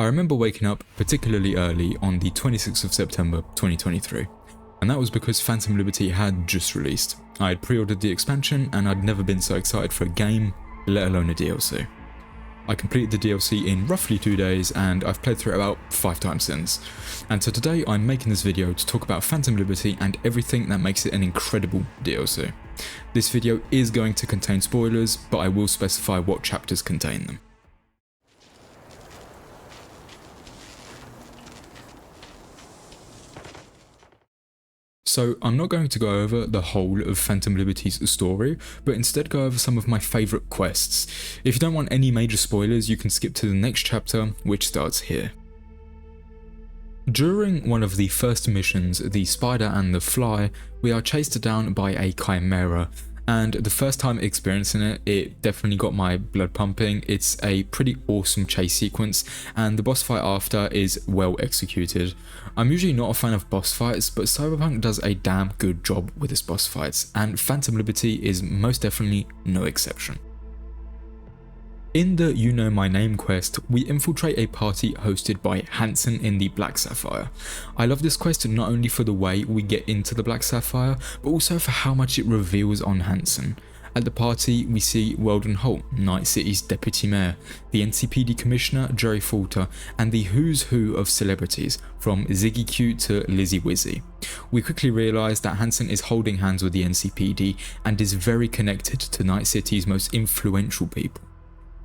remember waking up particularly early on the 26th of September 2023, and that was because Phantom Liberty had just released. I had pre-ordered the expansion and I'd never been so excited for a game, let alone a DLC. I completed the DLC in roughly 2 days and I've played through it about 5 times since. And so today I'm making this video to talk about Phantom Liberty and everything that makes it an incredible DLC. This video is going to contain spoilers, but I will specify what chapters contain them. So I'm not going to go over the whole of Phantom Liberty's story, but instead go over some of my favourite quests. If you don't want any major spoilers, you can skip to the next chapter, which starts here. During one of the first missions, the Spider and the Fly, we are chased down by a Chimera, and the first time experiencing it, it definitely got my blood pumping. It's a pretty awesome chase sequence, and the boss fight after is well executed. I'm usually not a fan of boss fights, but Cyberpunk does a damn good job with its boss fights, and Phantom Liberty is most definitely no exception. In the You Know My Name quest, we infiltrate a party hosted by Hansen in the Black Sapphire. I love this quest not only for the way we get into the Black Sapphire, but also for how much it reveals on Hansen. At the party, we see Weldon Holt, Night City's deputy mayor, the NCPD commissioner Jerry Falter, and the who's who of celebrities, from Ziggy Q to Lizzie Wizzy. We quickly realise that Hansen is holding hands with the NCPD and is very connected to Night City's most influential people.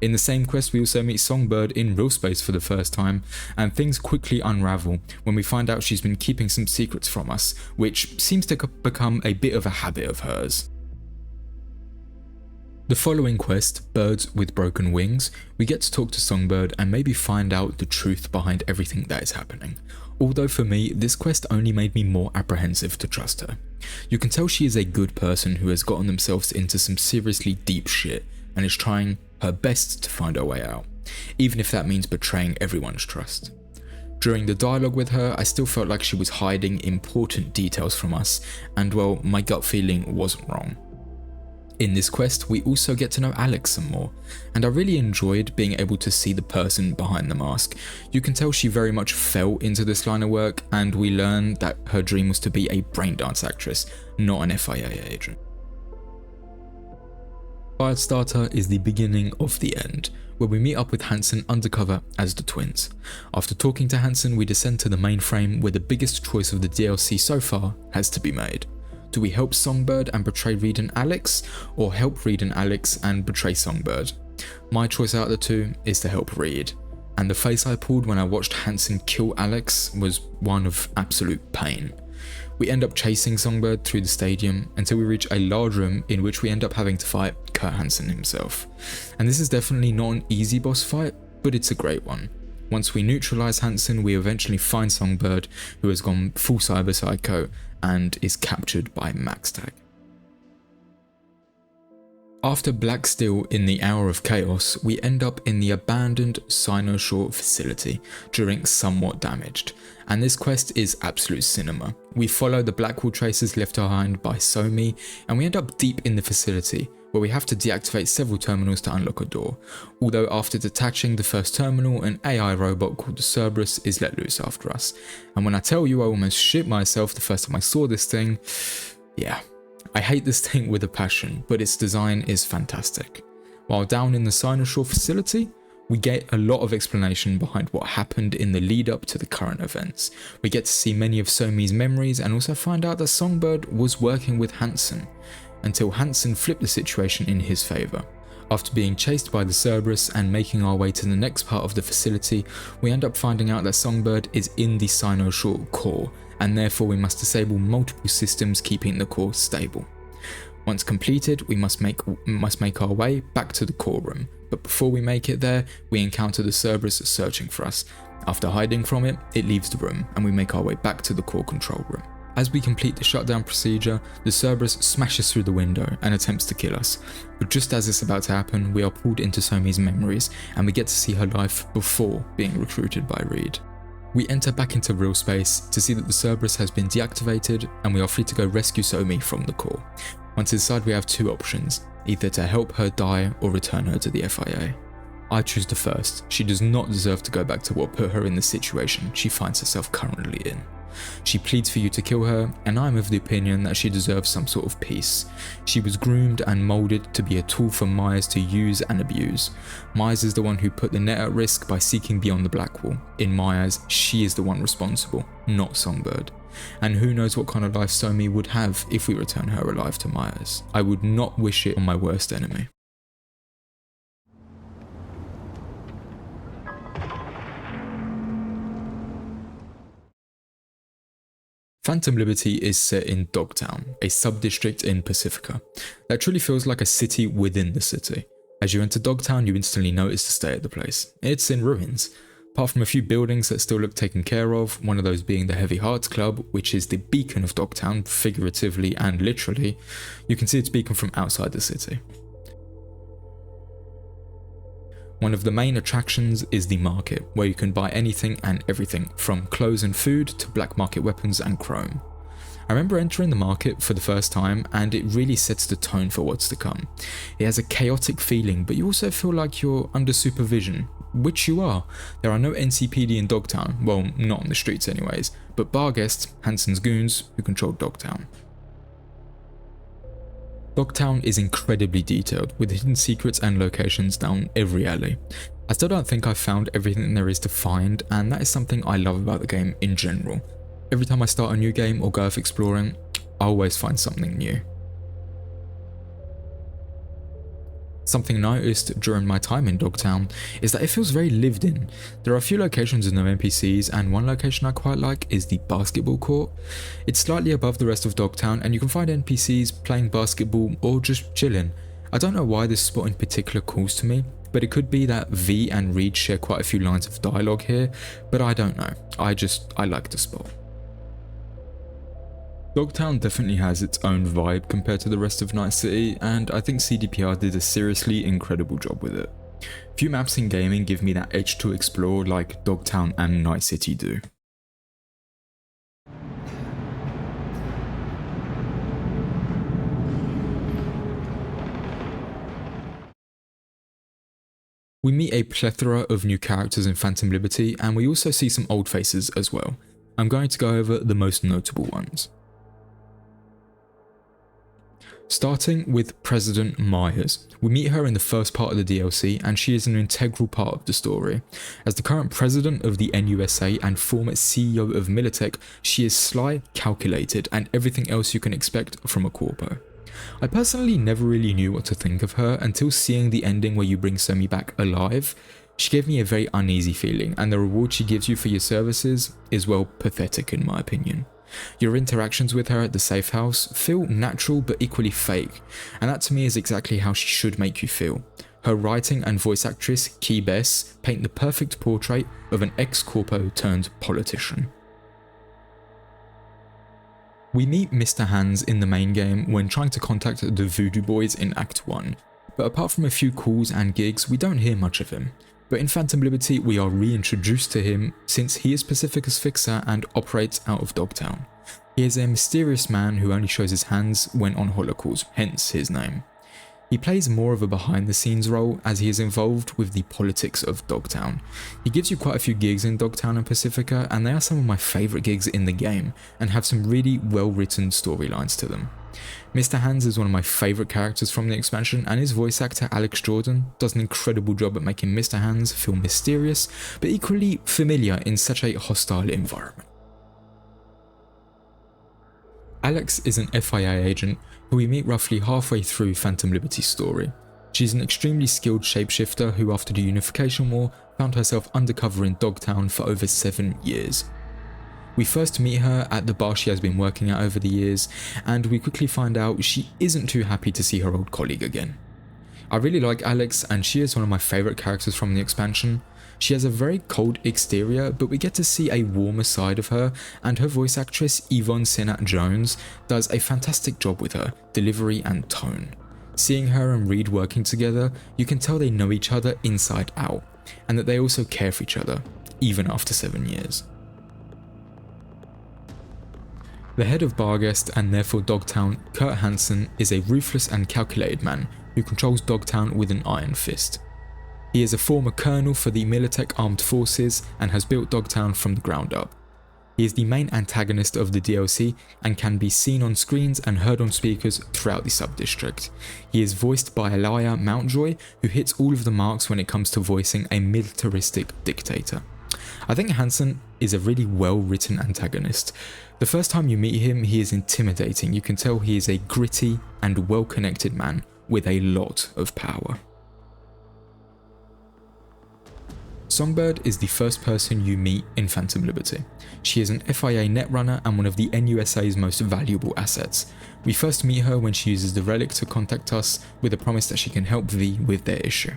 In the same quest, we also meet Songbird in real space for the first time, and things quickly unravel when we find out she's been keeping some secrets from us, which seems to become a bit of a habit of hers. The following quest, Birds with Broken Wings, we get to talk to Songbird and maybe find out the truth behind everything that is happening. Although for me, this quest only made me more apprehensive to trust her. You can tell she is a good person who has gotten themselves into some seriously deep shit and is trying her best to find her way out, even if that means betraying everyone's trust. During the dialogue with her, I still felt like she was hiding important details from us, and well, my gut feeling wasn't wrong. In this quest, we also get to know Alex some more, and I really enjoyed being able to see the person behind the mask. You can tell she very much fell into this line of work, and we learn that her dream was to be a braindance actress, not an FIA agent. Firestarter is the beginning of the end, where we meet up with Hansen undercover as the twins. After talking to Hansen, we descend to the mainframe where the biggest choice of the DLC so far has to be made. Do we help Songbird and betray Reed and Alex, or help Reed and Alex and betray Songbird? My choice out of the two is to help Reed, and the face I pulled when I watched Hansen kill Alex was one of absolute pain. We end up chasing Songbird through the stadium until we reach a large room in which we end up having to fight Kurt Hansen himself. And this is definitely not an easy boss fight, but it's a great one. Once we neutralise Hansen, we eventually find Songbird, who has gone full cyber psycho and is captured by MaxTag. After Black Steel in the Hour of Chaos, we end up in the abandoned Sinosure facility during Somewhat Damaged, and this quest is absolute cinema. We follow the Blackwall traces left behind by Somi, and we end up deep in the facility, where we have to deactivate several terminals to unlock a door, although after detaching the first terminal, an AI robot called the Cerberus is let loose after us. And when I tell you I almost shit myself the first time I saw this thing, yeah. I hate this thing with a passion, but its design is fantastic. While down in the Sinosure facility, we get a lot of explanation behind what happened in the lead up to the current events. We get to see many of Somi's memories and also find out that Songbird was working with Hansen, until Hansen flipped the situation in his favour. After being chased by the Cerberus and making our way to the next part of the facility, we end up finding out that Songbird is in the Sinosure core, and therefore we must disable multiple systems keeping the core stable. Once completed, we must make our way back to the core room, but before we make it there, we encounter the Cerberus searching for us. After hiding from it, it leaves the room, and we make our way back to the core control room. As we complete the shutdown procedure, the Cerberus smashes through the window and attempts to kill us, but just as it's about to happen, we are pulled into Somi's memories, and we get to see her life before being recruited by Reed. We enter back into real space to see that the Cerberus has been deactivated, and we are free to go rescue Somi from the core. Once inside, we have two options, either to help her die or return her to the FIA. I choose the first. She does not deserve to go back to what put her in the situation she finds herself currently in. She pleads for you to kill her, and I'm of the opinion that she deserves some sort of peace. She was groomed and moulded to be a tool for Myers to use and abuse. Myers is the one who put the net at risk by seeking beyond the black wall. In my eyes, she is the one responsible, not Songbird. And who knows what kind of life Somi would have if we return her alive to Myers. I would not wish it on my worst enemy. Phantom Liberty is set in Dogtown, a sub-district in Pacifica, that truly feels like a city within the city. As you enter Dogtown, you instantly notice the state of the place. It's in ruins. Apart from a few buildings that still look taken care of, one of those being the Heavy Hearts Club, which is the beacon of Dogtown, figuratively and literally, you can see its beacon from outside the city. One of the main attractions is the market, where you can buy anything and everything, from clothes and food to black market weapons and chrome. I remember entering the market for the first time, and it really sets the tone for what's to come. It has a chaotic feeling, but you also feel like you're under supervision, which you are. There are no NCPD in Dogtown, well, not on the streets anyways, but bar guests, Hansen's goons, who control Dogtown. Dogtown is incredibly detailed, with hidden secrets and locations down every alley. I still don't think I've found everything there is to find, and that is something I love about the game in general. Every time I start a new game or go off exploring, I always find something new. Something noticed during my time in Dogtown is that it feels very lived in. There are a few locations with no NPCs, and one location I quite like is the basketball court. It's slightly above the rest of Dogtown, and you can find NPCs playing basketball or just chilling. I don't know why this spot in particular calls to me, but it could be that V and Reed share quite a few lines of dialogue here, but I don't know. I like the spot. Dogtown definitely has its own vibe compared to the rest of Night City, and I think CDPR did a seriously incredible job with it. Few maps in gaming give me that edge to explore like Dogtown and Night City do. We meet a plethora of new characters in Phantom Liberty, and we also see some old faces as well. I'm going to go over the most notable ones. Starting with President Myers. We meet her in the first part of the DLC, and she is an integral part of the story. As the current president of the NUSA and former CEO of Militech, she is sly, calculated, and everything else you can expect from a corpo. I personally never really knew what to think of her until seeing the ending where you bring Somi back alive. She gave me a very uneasy feeling, and the reward she gives you for your services is, well, pathetic in my opinion. Your interactions with her at the safe house feel natural but equally fake, and that to me is exactly how she should make you feel. Her writing and voice actress, Key Bess, paint the perfect portrait of an ex-corpo turned politician. We meet Mr. Hands in the main game when trying to contact the Voodoo Boys in Act 1, but apart from a few calls and gigs, we don't hear much of him. But in Phantom Liberty, we are reintroduced to him since he is Pacifica's fixer and operates out of Dogtown. He is a mysterious man who only shows his hands when on holocalls, hence his name. He plays more of a behind-the-scenes role as he is involved with the politics of Dogtown. He gives you quite a few gigs in Dogtown and Pacifica, and they are some of my favourite gigs in the game, and have some really well-written storylines to them. Mr. Hands is one of my favourite characters from the expansion, and his voice actor Alex Jordan does an incredible job at making Mr. Hands feel mysterious, but equally familiar in such a hostile environment. Alex is an FIA agent who we meet roughly halfway through Phantom Liberty's story. She's an extremely skilled shapeshifter who, after the Unification War, found herself undercover in Dogtown for over 7 years. We first meet her at the bar she has been working at over the years, and we quickly find out she isn't too happy to see her old colleague again. I really like Alex, and she is one of my favourite characters from the expansion. She has a very cold exterior, but we get to see a warmer side of her, and her voice actress Yvonne Senat-Jones does a fantastic job with her delivery and tone. Seeing her and Reed working together, you can tell they know each other inside out, and that they also care for each other, even after 7 years. The head of Barguest and therefore Dogtown, Kurt Hansen, is a ruthless and calculated man who controls Dogtown with an iron fist. He is a former colonel for the Militech Armed Forces and has built Dogtown from the ground up. He is the main antagonist of the DLC and can be seen on screens and heard on speakers throughout the sub-district. He is voiced by Elijah Mountjoy, who hits all of the marks when it comes to voicing a militaristic dictator. I think Hansen is a really well-written antagonist. The first time you meet him, he is intimidating. You can tell he is a gritty and well-connected man with a lot of power. Songbird is the first person you meet in Phantom Liberty. She is an FIA netrunner and one of the NUSA's most valuable assets. We first meet her when she uses the relic to contact us with a promise that she can help V with their issue.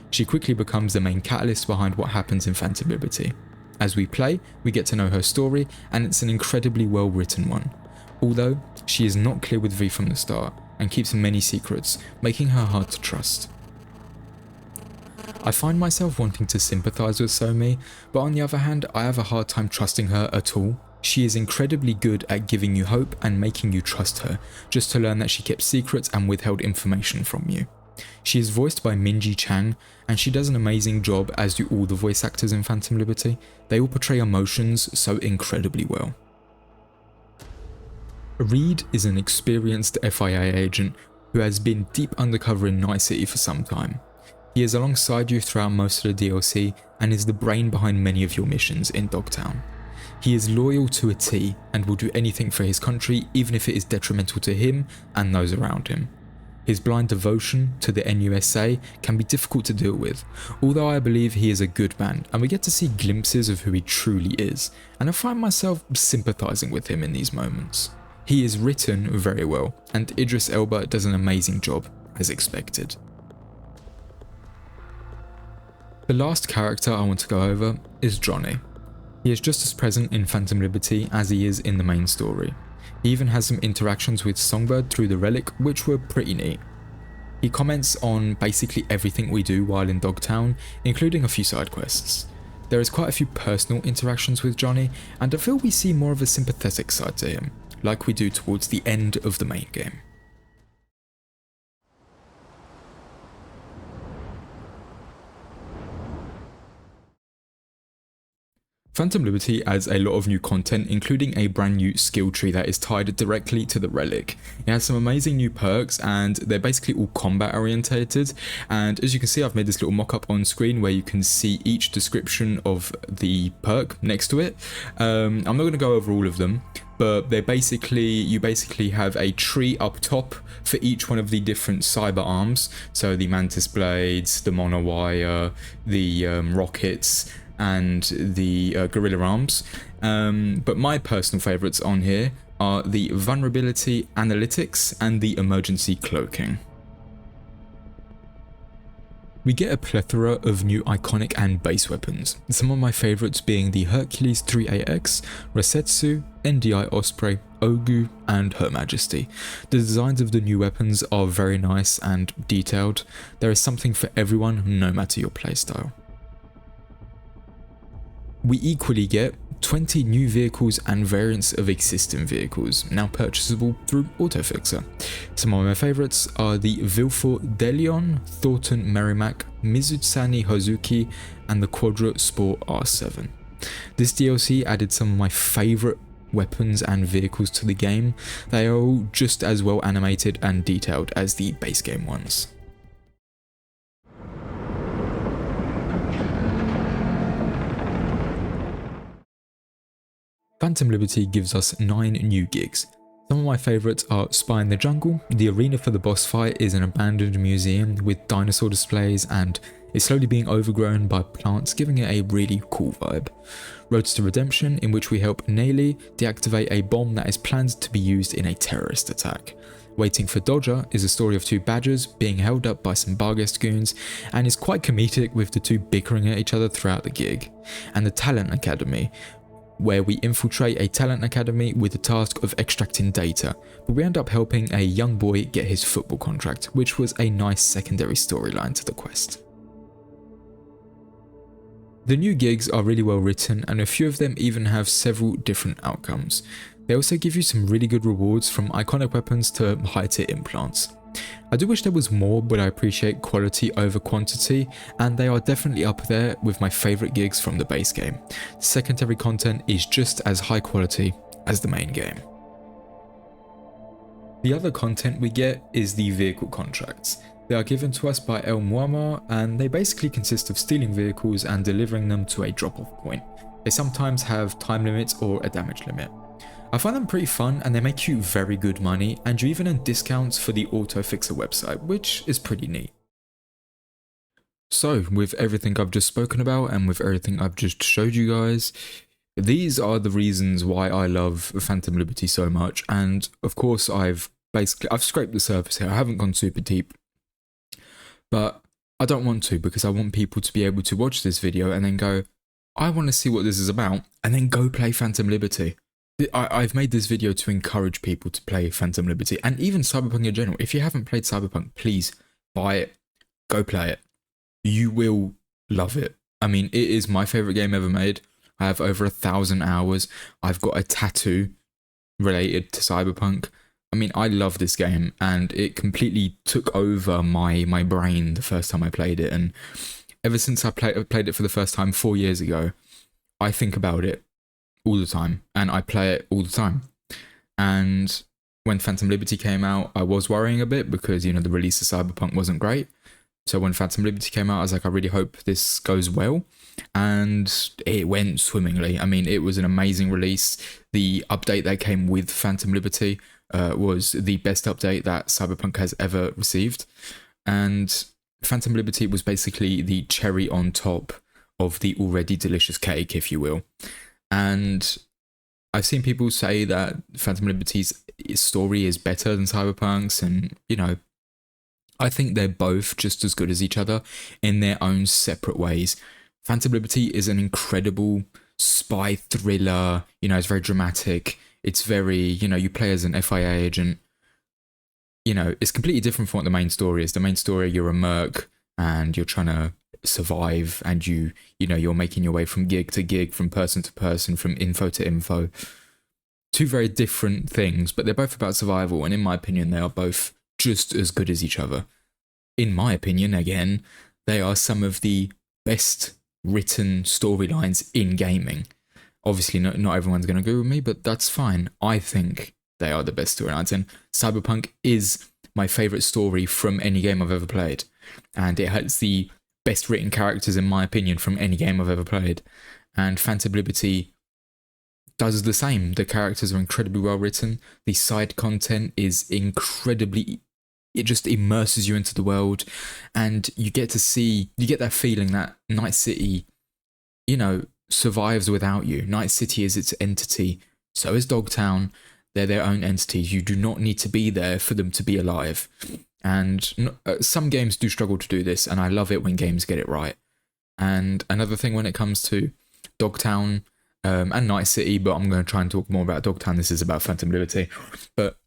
She quickly becomes the main catalyst behind what happens in Phantom Liberty. As we play, we get to know her story, and it's an incredibly well written one. Although, she is not clear with V from the start and keeps many secrets, making her hard to trust. I find myself wanting to sympathise with Somi, but on the other hand, I have a hard time trusting her at all. She is incredibly good at giving you hope and making you trust her, just to learn that she kept secrets and withheld information from you. She is voiced by Minji Chang, and she does an amazing job, as do all the voice actors in Phantom Liberty. They all portray emotions so incredibly well. Reed is an experienced FIA agent who has been deep undercover in Night City for some time. He is alongside you throughout most of the DLC and is the brain behind many of your missions in Dogtown. He is loyal to a T and will do anything for his country, even if it is detrimental to him and those around him. His blind devotion to the NUSA can be difficult to deal with, although I believe he is a good man and we get to see glimpses of who he truly is, and I find myself sympathising with him in these moments. He is written very well, and Idris Elba does an amazing job, as expected. The last character I want to go over is Johnny. He is just as present in Phantom Liberty as he is in the main story. He even has some interactions with Songbird through the relic, which were pretty neat. He comments on basically everything we do while in Dogtown, including a few side quests. There is quite a few personal interactions with Johnny, and I feel we see more of a sympathetic side to him, like we do towards the end of the main game. Phantom Liberty adds a lot of new content, including a brand new skill tree that is tied directly to the relic. It has some amazing new perks and they're basically all combat orientated, and as you can see, I've made this little mock-up on screen where you can see each description of the perk next to it. I'm not going to go over all of them, but you basically have a tree up top for each one of the different cyber arms, so the mantis blades, the monowire, the rockets, and the gorilla arms, but my personal favourites on here are the vulnerability analytics and the emergency cloaking. We get a plethora of new iconic and base weapons, some of my favourites being the Hercules 3AX, Resetsu, NDI Osprey, Ogu, and Her Majesty. The designs of the new weapons are very nice and detailed. There is something for everyone, no matter your playstyle. We equally get 20 new vehicles and variants of existing vehicles, now purchasable through Autofixer. Some of my favourites are the Vilfort Delion, Thornton Merrimack, Mizutsani Hazuki, and the Quadra Sport R7. This DLC added some of my favourite weapons and vehicles to the game. They are all just as well animated and detailed as the base game ones. Phantom Liberty gives us 9 new gigs. Some of my favourites are Spy in the Jungle. The arena for the boss fight is an abandoned museum with dinosaur displays and is slowly being overgrown by plants, giving it a really cool vibe. Roads to Redemption, in which we help Nayli deactivate a bomb that is planned to be used in a terrorist attack. Waiting for Dodger is a story of 2 badgers being held up by some Barghest goons and is quite comedic with the 2 bickering at each other throughout the gig. And the Talent Academy, where we infiltrate a talent academy with the task of extracting data, but we end up helping a young boy get his football contract, which was a nice secondary storyline to the quest. The new gigs are really well written, and a few of them even have several different outcomes. They also give you some really good rewards, from iconic weapons to high tier implants. I do wish there was more, but I appreciate quality over quantity, and they are definitely up there with my favourite gigs from the base game. The secondary content is just as high quality as the main game. The other content we get is the vehicle contracts. They are given to us by El Muammar, and they basically consist of stealing vehicles and delivering them to a drop-off point. They sometimes have time limits or a damage limit. I find them pretty fun, and they make you very good money, and you even earn discounts for the Auto Fixer website, which is pretty neat. So, with everything I've just spoken about and with everything I've just showed you guys, these are the reasons why I love Phantom Liberty so much, and of course I've scraped the surface here. I haven't gone super deep, but I don't want to, because I want people to be able to watch this video and then go, I want to see what this is about, and then go play Phantom Liberty. I've made this video to encourage people to play Phantom Liberty, and even Cyberpunk in general. If you haven't played Cyberpunk, please buy it, go play it. You will love it. I mean, it is my favourite game ever made. I have over 1,000 hours. I've got a tattoo related to Cyberpunk. I mean, I love this game, and it completely took over my brain the first time I played it. And ever since I played it for the first time 4 years ago, I think about it all the time, and I play it all the time. And when Phantom Liberty came out, I was worrying a bit because, you know, the release of Cyberpunk wasn't great. So when Phantom Liberty came out, I was like, I really hope this goes well. And it went swimmingly. I mean, it was an amazing release. The update that came with Phantom Liberty was the best update that Cyberpunk has ever received. And Phantom Liberty was basically the cherry on top of the already delicious cake, if you will. And I've seen people say that Phantom Liberty's story is better than Cyberpunk's, and, you know, I think they're both just as good as each other in their own separate ways. Phantom Liberty is an incredible spy thriller, you know, it's very dramatic, it's very, you know, you play as an FIA agent, you know, it's completely different from what the main story is. The main story, you're a merc, and you're trying to survive, and you know, you're making your way from gig to gig, from person to person, from info to info. Two very different things, but they're both about survival, and in my opinion, they are both just as good as each other. In my opinion, again, they are some of the best written storylines in gaming. Obviously, not everyone's going to agree with me, but that's fine. I think they are the best storylines, and Cyberpunk is my favourite story from any game I've ever played, and it has the best written characters, in my opinion, from any game I've ever played. And Phantom Liberty does the same. The characters are incredibly well written. The side content is incredibly, it just immerses you into the world, and you get that feeling that Night City, you know, survives without you. Night City is its entity. So is Dogtown. They're their own entities. You do not need to be there for them to be alive. And some games do struggle to do this, and I love it when games get it right. And another thing when it comes to Dogtown and Night City, but I'm going to try and talk more about Dogtown. This is about Phantom Liberty. But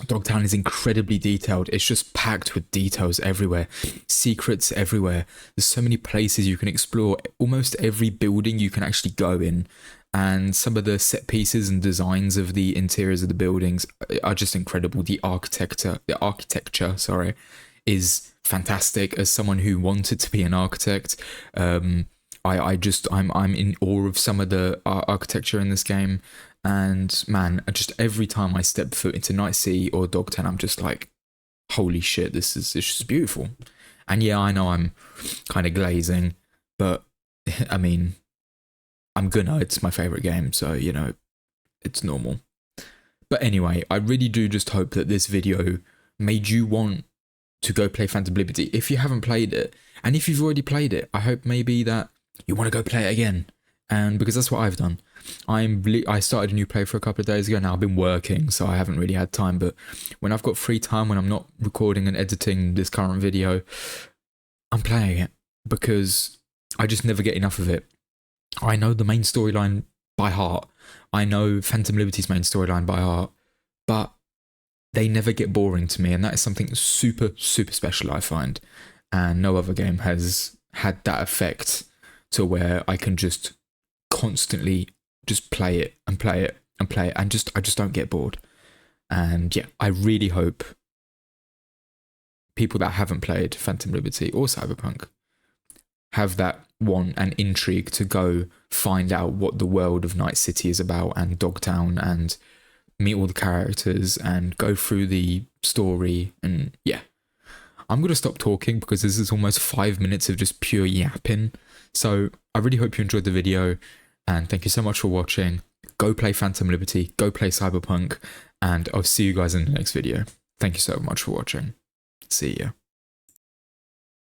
Dogtown is incredibly detailed. It's just packed with details everywhere, secrets everywhere. There's so many places you can explore. Almost every building you can actually go in. And some of the set pieces and designs of the interiors of the buildings are just incredible. The architecture, is fantastic. As someone who wanted to be an architect, I'm in awe of some of the architecture in this game. And man, just every time I step foot into Night City or Dogtown, I'm just like, holy shit, it's just beautiful. And yeah, I know I'm kind of glazing, but I mean, it's my favorite game, so, you know, it's normal. But anyway, I really do just hope that this video made you want to go play Phantom Liberty if you haven't played it. And if you've already played it, I hope maybe that you want to go play it again. And because that's what I've done. I started a new playthrough a couple of days ago. Now I've been working, so I haven't really had time. But when I've got free time, when I'm not recording and editing this current video, I'm playing it because I just never get enough of it. I know the main storyline by heart. I know Phantom Liberty's main storyline by heart, but they never get boring to me, and that is something super, super special, I find. And no other game has had that effect to where I can just constantly just play it and play it and play it, and I just don't get bored. And yeah, I really hope people that haven't played Phantom Liberty or Cyberpunk have that want and intrigue to go find out what the world of Night City is about and Dogtown and meet all the characters and go through the story. And yeah, I'm going to stop talking because this is almost 5 minutes of just pure yapping. So I really hope you enjoyed the video, and thank you so much for watching. Go play Phantom Liberty, go play Cyberpunk, and I'll see you guys in the next video. Thank you so much for watching. See ya.